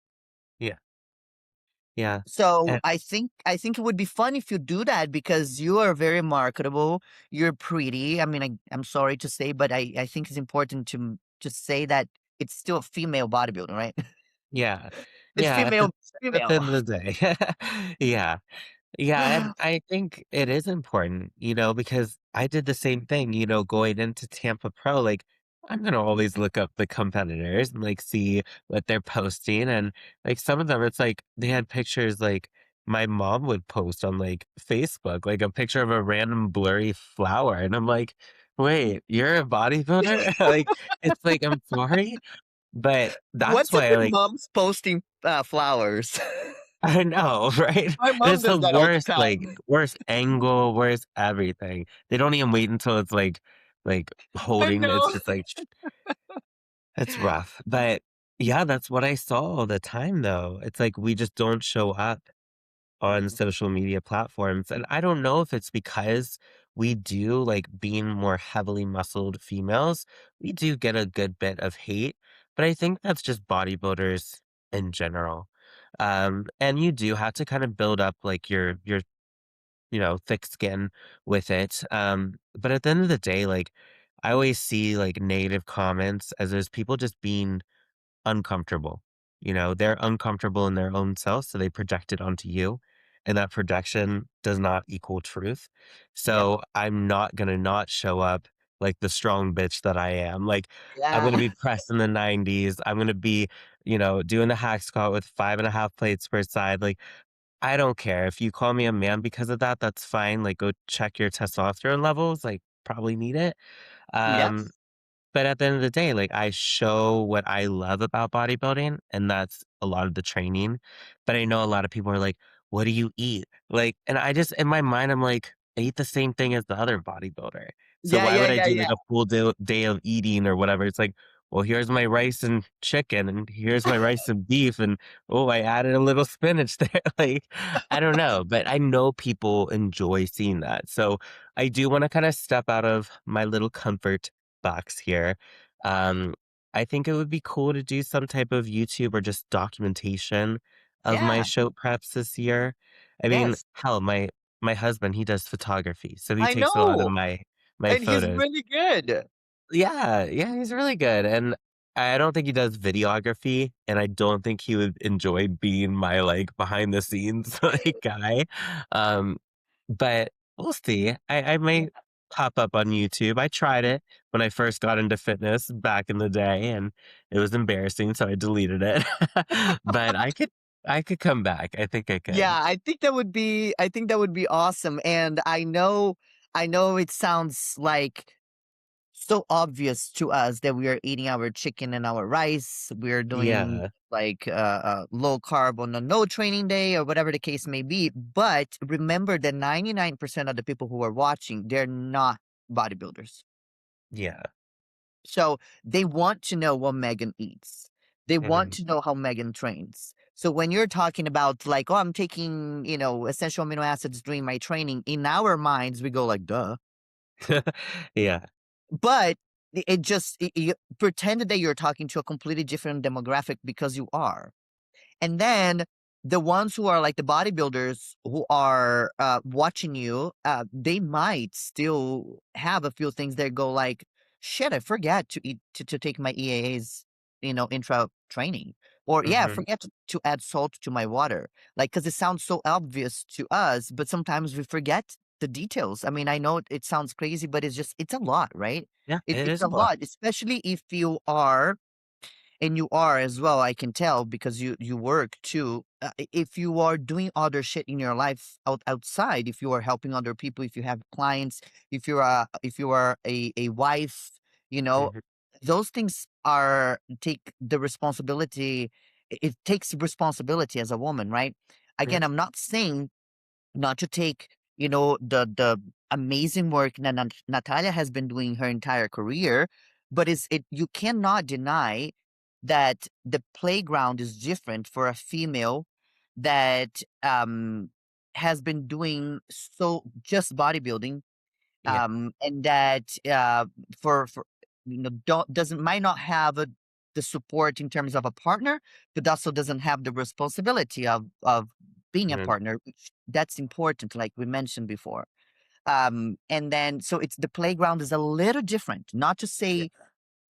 yeah, yeah, So and I think it would be fun if you do that because you are very marketable. You're pretty. I mean, I'm sorry to say, but I think it's important to just say that it's still a female bodybuilder, right? yeah, It's yeah, at the female. end of the day. Yeah. Yeah, and I think it is important, because I did the same thing, going into Tampa Pro. Like, I'm gonna always look up the competitors and like see what they're posting. And like some of them, it's like they had pictures like my mom would post on like Facebook, like a picture of a random blurry flower. And I'm like, wait, you're a bodybuilder? Like, it's like, I'm sorry, but that's What's up why I with like moms posting flowers? I know, right? My And mom it's the does that all the worst, like, time. worst angle, worst everything. They don't even wait until it's, like, I holding it's know. just like it's rough, but, yeah, that's what I saw all the time, though. It's like we just don't show up on social media platforms, and I don't know if it's because we do, like, being more heavily muscled females, we do get a good bit of hate, but I think that's just bodybuilders in general. And you do have to kind of build up, like, your thick skin with it, but at the end of the day, like, I always see, like, negative comments as those people just being uncomfortable. They're uncomfortable in their own self, so they project it onto you. and that projection does not equal truth. Yep. So I'm not gonna not show up like the strong bitch that I am. Like, I'm gonna Yeah. be pressed in the 90s. I'm gonna be, doing the hack squat with 5.5 plates per side. Like, I don't care. If you call me a man because of that, that's fine. Like, go check your testosterone levels. Like, probably need it. Um, Yes. but at the end of the day, like, I show what I love about bodybuilding, and that's a lot of the training. But I know a lot of people are like, "What do you eat?" Like, and I just, in my mind, I'm like, I eat the same thing as the other bodybuilder. So Yeah, why yeah, would I yeah, do yeah. like a full day of eating or whatever? It's like, well, here's my rice and chicken, and here's my rice and beef, and oh, I added a little spinach there. Like, I don't know, but I know people enjoy seeing that. So I do want to kind of step out of my little comfort box here. Um, I think it would be cool to do some type of YouTube or just documentation of my Yeah. show preps this year. I mean, Yes. hell, my husband, he does photography, so he I takes a lot of know. my And he's photos. really good. Yeah, yeah, he's really good, and I don't think he does videography, and I don't think he would enjoy being my, like, behind the scenes, like, guy, um, but we'll see. I Yeah. might pop up on YouTube. I tried it when I first got into fitness back in the day, and it was embarrassing, so I deleted it, but I could come back. I think I could. Yeah, I think that would be awesome, and I know it sounds like so obvious to us that we are eating our chicken and our rice, we're doing Yeah, like low carb on a no training day or whatever the case may be. But remember that 99% of the people who are watching, they're not bodybuilders. yeah, So they want to know what Megan eats. They want mhm. to know how Megan trains. So when you're talking about like, oh, I'm taking, essential amino acids during my training, in our minds, we go like, duh. Yeah, But it just you pretend that you're talking to a completely different demographic because you are. And then the ones who are like the bodybuilders who are watching you, they might still have a few things that go like, shit, I forget to eat to take my EAAs, intra training. Or yeah, mhm, forget to add salt to my water. Like, because it sounds so obvious to us, but sometimes we forget the details. I mean, I know it sounds crazy, but it's a lot, right? yeah, it It's is a a lot. lot, especially if you are and you are as well, I can tell because you work too. If you are doing other shit in your life outside, if you are helping other people, if you have clients, if you are a wife, you know, Mhm, those things are take the responsibility. It takes responsibility as a woman, right? yeah, Again, I'm not saying not to take, the amazing work that Natalia has been doing her entire career, but is it you cannot deny that the playground is different for a female that has been doing so just bodybuilding yeah, and that for don't doesn't might not have the support in terms of a partner, but also doesn't have the responsibility of being a mhm, partner. Which that's important, like we mentioned before. And then so it's the playground is a little different. Not to yeah, say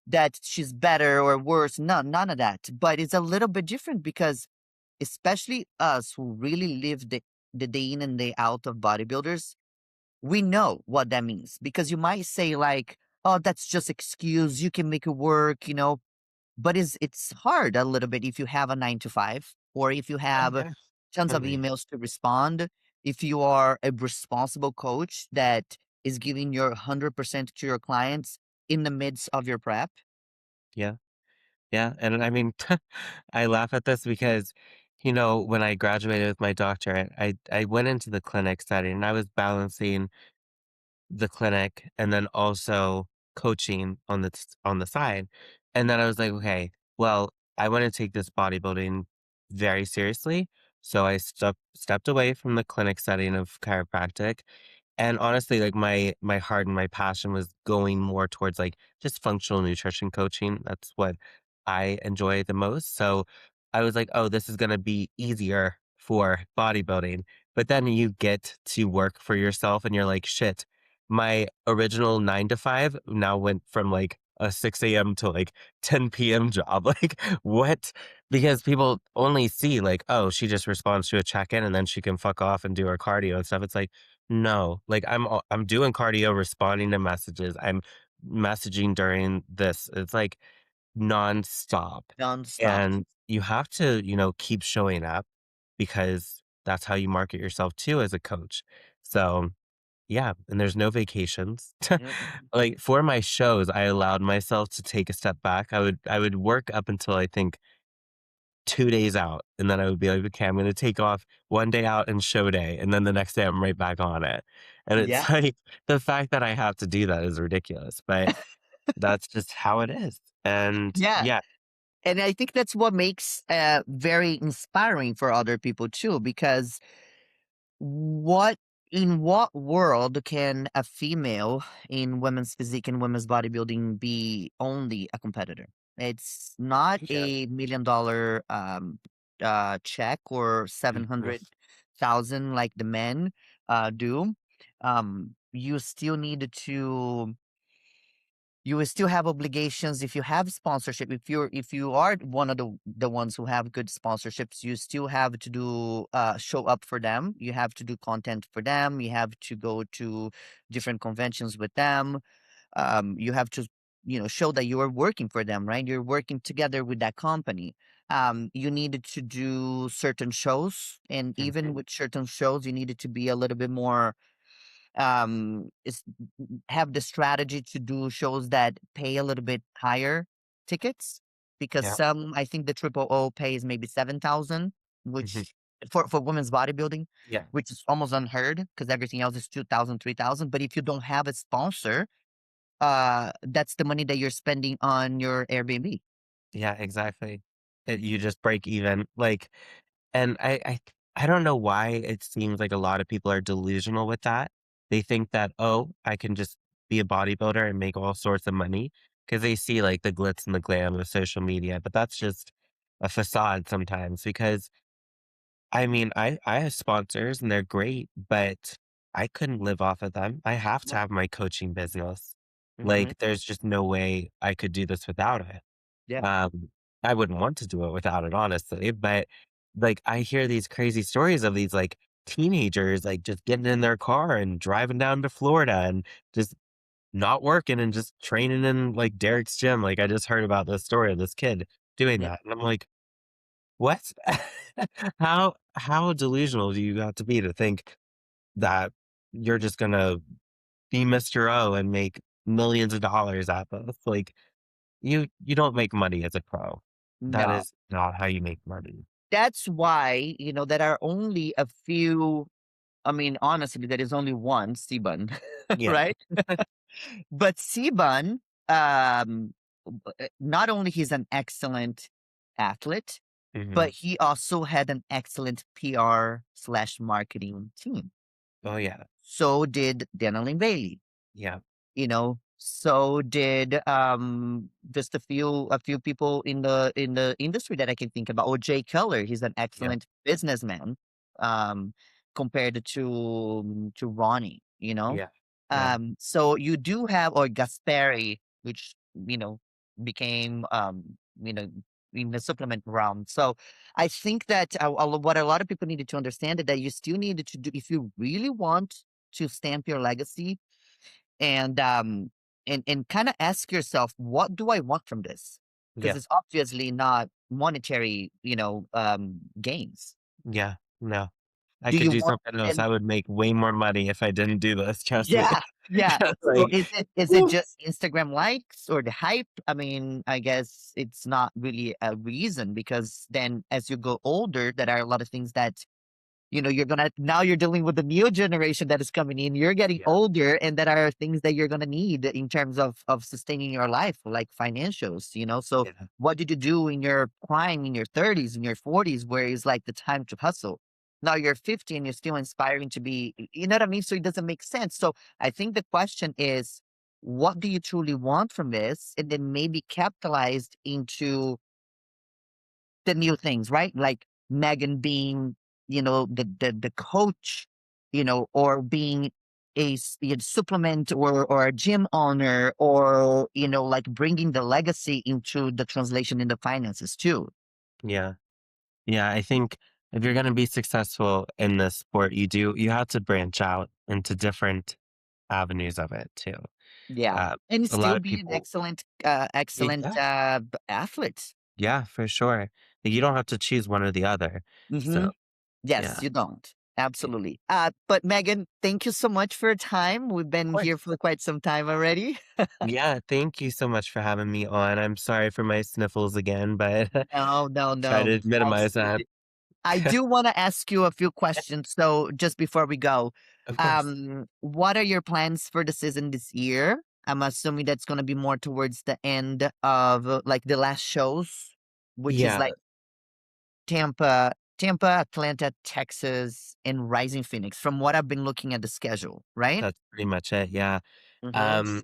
that she's better or worse, none of that, but it's a little bit different because especially us who really live the day in and day out of bodybuilders, we know what that means because you might say like, "Oh, that's just excuse. You can make it work," but it's hard a little bit if you have a 9 to 5 or if you oh, have yeah, tons of totally. emails to respond. If you are a responsible coach that is giving your 100% to your clients in the midst of your prep. Yeah, yeah, and I mean, I laugh at this because, when I graduated with my doctorate, I went into the clinic setting, and I was balancing the clinic and then also coaching on the side. And then I was like, okay, well, I want to take this bodybuilding very seriously. So I stepped away from the clinic setting of chiropractic. And honestly, like my heart and my passion was going more towards like just functional nutrition coaching. That's what I enjoy the most. So I was like, oh, this is gonna be easier for bodybuilding. But then you get to work for yourself and you're like, shit, my original 9 to 5 now went from like a 6 a.m. to like 10 p.m. job. Like, what? Because people only see like, oh, she just responds to a check-in and then she can fuck off and do her cardio and stuff. It's like, no, like I'm doing cardio, responding to messages. I'm messaging during this. It's like nonstop. Nonstop. And you have to, keep showing up because that's how you market yourself too as a coach. So yeah, and there's no vacations. Yep. Like for my shows, I allowed myself to take a step back. I would work up until I think 2 days out, and then I would be like, okay, I'm gonna take off one day out and show day, and then the next day I'm right back on it. And Yeah. it's like the fact that I have to do that is ridiculous, but that's just how it is. And Yeah. yeah, And I think that's what makes very inspiring for other people too, because what in what world can a female in women's physique and women's bodybuilding be only a competitor? It's not yeah. $1 million check or Mhm. 700,000 like the men do. You still need to you will still have obligations if you have sponsorship. If you are one of the ones who have good sponsorships, you still have to do show up for them. You have to do content for them. You have to go to different conventions with them. You have to show that you are working for them, right? You're working together with that company. You needed to do certain shows, and even with certain shows, you needed to be a little bit more is have the strategy to do shows that pay a little bit higher tickets, because Yeah. some, I think the triple O pays maybe 7,000, Mhm. which for women's bodybuilding, Yeah. which is almost unheard because everything else is 2,000, 3,000. But if you don't have a sponsor, that's the money that you're spending on your Airbnb. Yeah, exactly. You just break even. Like, and I don't know why it seems like a lot of people are delusional with that. They think that, oh, I can just be a bodybuilder and make all sorts of money because they see like the glitz and the glam of social media, but that's just a facade sometimes because I mean, I have sponsors and they're great, but I couldn't live off of them. I have to Yep. have my coaching business. Hmm. Like, there's just no way I could do this without it. Yeah. Um, I wouldn't want to do it without it, honestly. But like, I hear these crazy stories of these like teenagers like just getting in their car and driving down to Florida and just not working and just training in like Derek's gym. Like, I just heard about this story of this kid doing Yep. that, and I'm like, what? How delusional do you have to be to think that you're just gonna be Mr. O and make millions of dollars at this? Like, you don't make money as a pro. That No. is not how you make money. That's why, there are only a few. I mean, honestly, there is only one Siban, Yeah. right? But Siban, not only he's an excellent athlete, but Mhm. he also had an excellent PR slash marketing team. Oh, yeah. So did Denalyn Bailey. Yeah. So did just a few people in the industry that I can think about. Or Jay Keller, he's an Yeah. excellent businessman, um compared to Ronnie, Yeah. Yeah. so you do have, or Gasperi, which became you know in the supplement realm. So I think that what a lot of people needed to understand is that you still needed to do, if you really want to stamp your legacy, and kind of ask yourself, what do I want from this? Because Yeah. it's obviously not monetary, gains. Yeah. No. I Do could you do want something else. and I would make way more money if I didn't do this, trust me. Yeah, yeah. So Like, is it woo. just Instagram likes or the hype? I mean, I guess it's not really a reason, because then as you go older, there are a lot of things that you're dealing with the new generation that is coming in. You're getting Yeah. older, and there are things that you're gonna need in terms of sustaining your life, like financials. So Yeah. what did you do in your prime, in your 30s, in your 40s, where it's like the time to hustle? Now you're 50 and you're still inspiring to be, you know what I mean? So it doesn't make sense. So I think the question is, what do you truly want from this? And then maybe capitalized into the new things, right? Like Megan being, the coach, or being a supplement or a gym owner, or like bringing the legacy into the translation in the finances too. Yeah. Yeah, I think if you're gonna be successful in this sport, you have to branch out into different avenues of it too. Yeah, Uh, and a lot still of be an people excellent yeah, athlete. yeah, for sure. You don't have to choose one or the other. Hmm. So, Yes, yeah, you don't. yeah, Absolutely. But Megan, thank you so much for your time. We've of been here course. for quite some time already. Yeah, thank you so much for having me on. I'm sorry for my sniffles again, but No, no, try no. to minimize that. Absolutely. I do want to ask you a few questions. So just before we go, Of course. what are your plans for the season this year? I'm assuming that's going to be more towards the end of like the last shows, which is Yeah, like Tampa, Atlanta, Texas, and Rising Phoenix. From what I've been looking at the schedule, right? that's pretty much it. Yeah. Mm-hmm. Um,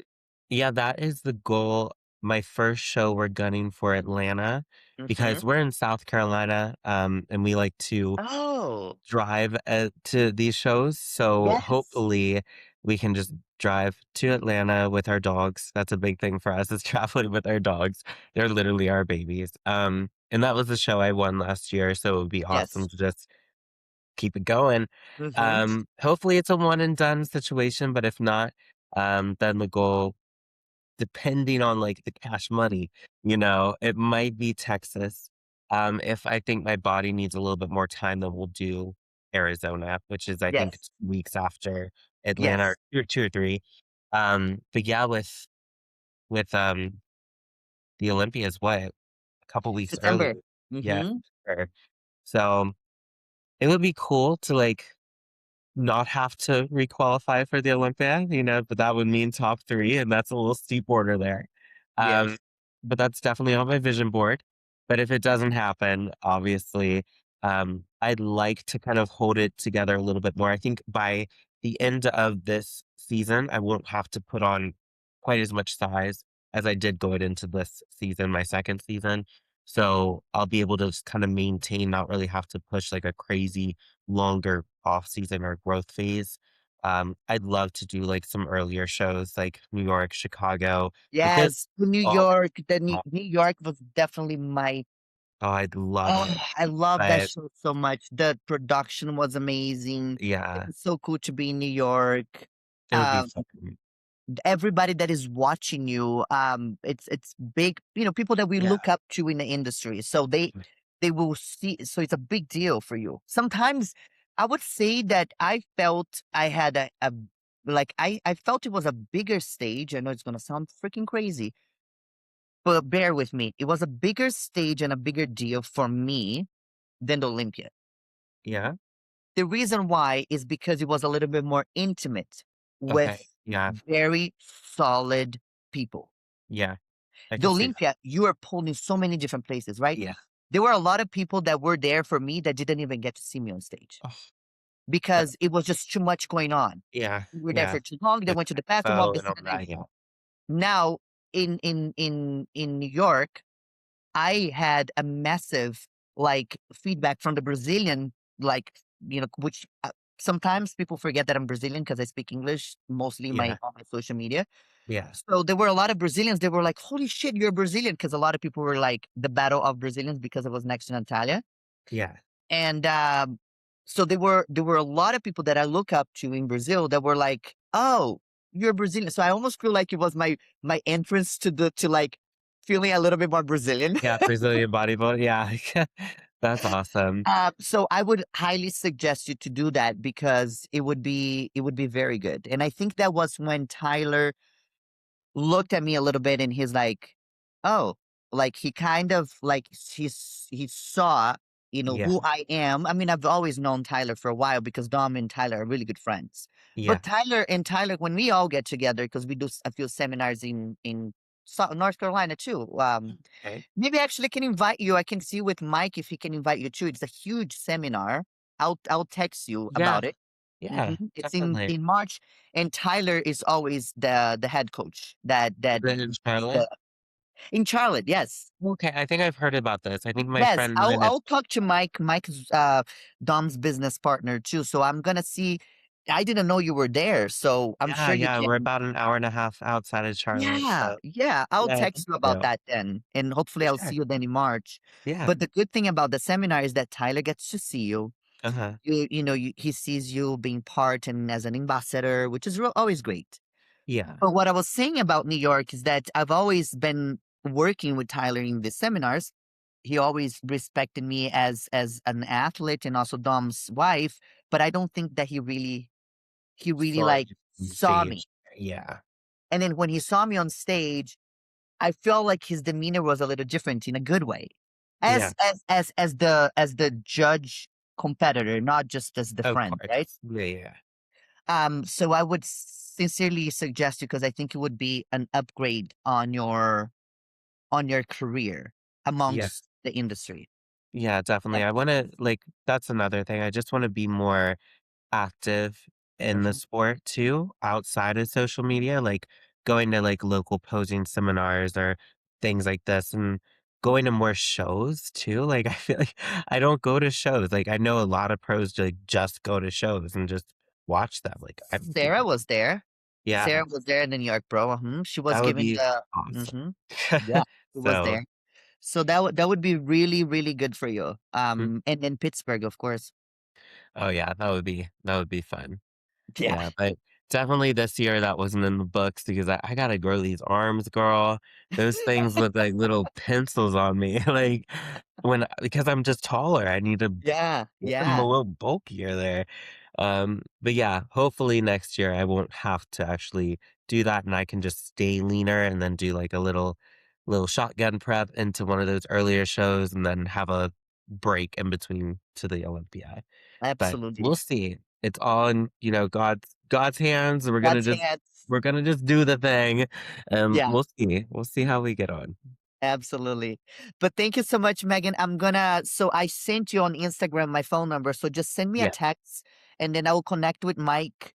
yeah, that is the goal. My first show, we're gunning for Atlanta Mm-hmm. because we're in South Carolina, and we like to Oh, drive to these shows. So yes. hopefully we can just drive to Atlanta with our dogs. That's a big thing for us is traveling with our dogs. They're literally our babies. And that was the show I won last year. So it would be awesome Yes. to just keep it going. Mm-hmm. Hopefully it's a one and done situation, but if not, then the goal, depending on like the cash money, it might be Texas. If I think my body needs a little bit more time, then we'll do Arizona, which is I think Yes. it's weeks after Atlanta, Yes. or 2 or 3. But yeah, with the Olympias, what, a couple weeks September. early. Yeah. Mm-hmm. Sure. So it would be cool to like not have to requalify for the Olympia, but that would mean top 3, and that's a little steep order there. Um, Yes. but that's definitely on my vision board. But if it doesn't happen, obviously, I'd like to kind of hold it together a little bit more. I think by the end of this season, I won't have to put on quite as much size as I did going into this season, my second season. So I'll be able to just kind of maintain, not really have to push like a crazy longer off season or growth phase. I'd love to do like some earlier shows like New York, Chicago, because Yes. New all York. The oh, New York was definitely my. oh, I'd love Oh, it. I love that But show so much. The production was amazing. It yeah, was so cool to be in New York. it would be Um, fun. everybody that is watching you, it's big. People that we Yeah. look up to in the industry. So they will see. So it's a big deal for you. Sometimes I would say that I felt I had a like I felt it was a bigger stage. I know it's gonna sound freaking crazy, but bear with me. It was a bigger stage and a bigger deal for me than the Olympia. Yeah. The reason why is because it was a little bit more intimate Okay. with Yeah. very solid people. Yeah. I The can see that. Olympia, you are pulled in so many different places, right? Yeah. There were a lot of people that were there for me that didn't even get to see me on stage Oh, that, because it was just too much going on. yeah. We were there Yeah. for too long. They The went to the bathroom, all expo this and all and that. that. Yeah. Now in New York, I had a massive like feedback from the Brazilian, like which sometimes people forget that I'm Brazilian because I speak English mostly Yeah. on my social media. Yeah. So there were a lot of Brazilians. They were like, "Holy shit, you're Brazilian!" Because a lot of people were like the battle of Brazilians because it was next to Natalia, Yeah. and so there were a lot of people that I look up to in Brazil that were like, "Oh, you're Brazilian." So I almost feel like it was my entrance to like feeling a little bit more Brazilian. Yeah. Brazilian bodybuilder. Yeah. That's awesome. So I would highly suggest you to do that because it would be very good. And I think that was when Tyler looked at me a little bit and he's like, "Oh," like he kind of like he saw Yeah. who I am. I mean, I've always known Tyler for a while because Dom and Tyler are really good friends. Yeah. But Tyler, when we all get together, because we do a few seminars in North Carolina too. Okay. Maybe actually can invite you. I can see with Mike if he can invite you too. It's a huge seminar. I'll text you Yeah. about it. Yeah. It's Definitely. in March, and Tyler is always the head coach. That Is it in is the Charlotte? in Charlotte. Yes, Okay, I think I've heard about this. I think my yes. friend I'll might have. I'll talk to Mike. Mike's Dom's business partner too. So I'm gonna see. I didn't know you were there, so I'm Yeah, sure you yeah, we're can. about an hour and a half outside of Charlotte, Yeah, so yeah, I'll yeah, text thank you about you. that then, and hopefully For I'll see sure. you then in March. Yeah. But the good thing about the seminar is that Tyler gets to see you. Uh-huh. He sees you being part and as an ambassador, which is always great. Yeah. But what I was saying about New York is that I've always been working with Tyler in the seminars. He always respected me as an athlete and also Dom's wife, but I don't think that he really Saw like you on saw me. stage. Yeah. And then when he saw me on stage, I felt like his demeanor was a little different in a good way. Yeah, As the judge competitor, not just as the of friend, right? course. Yeah, yeah. So I would sincerely suggest you because I think it would be an upgrade on your career Yeah. amongst the industry. Yeah, definitely. Yep. I wanna like, that's another thing. I just wanna be more active in the Mhm. sport too, outside of social media, like going to like local posing seminars or things like this and going to more shows too. Like I feel like I don't go to shows. Like I know a lot of pros like just go to shows and just watch them. Like I don't do Sarah that. was there. Yeah, Sarah was there in the New York Pro. She was that would giving be the. awesome. Mhm. Yeah, she was So there. So that would be really really good for you. mm, And then Pittsburgh, of course. oh yeah, that would be fun. Yeah. Yeah, but definitely this year that wasn't in the books because I gotta grow these arms, girl. Those things look like little pencils on me. Like because I'm just taller, I need to Yeah, get them a yeah. little bulkier there. But yeah, hopefully next year I won't have to actually do that and I can just stay leaner and then do like a little shotgun prep into one of those earlier shows and then have a break in between to the Olympia. But Absolutely. we'll see. It's all in, God's hands. We're gonna God's just hands. we're gonna just do the thing, and Yeah. we'll see. We'll see how we get on. Absolutely. But thank you so much, Megan. So I sent you on Instagram my phone number. So just send me a Yeah, text and then I will connect with Mike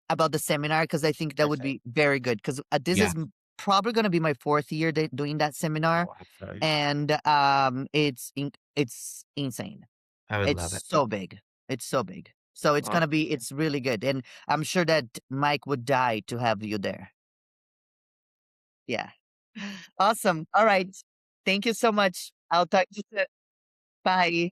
about the seminar because I think that would perfect. be very good. Because this Yeah. is probably going to be my fourth year doing that seminar. Oh, absolutely. And it's insane. I would It's love it. so big. It's so big. So it's really good. And I'm sure that Mike would die to have you there. Yeah. Awesome. All right. Thank you so much. I'll talk to you soon. Bye.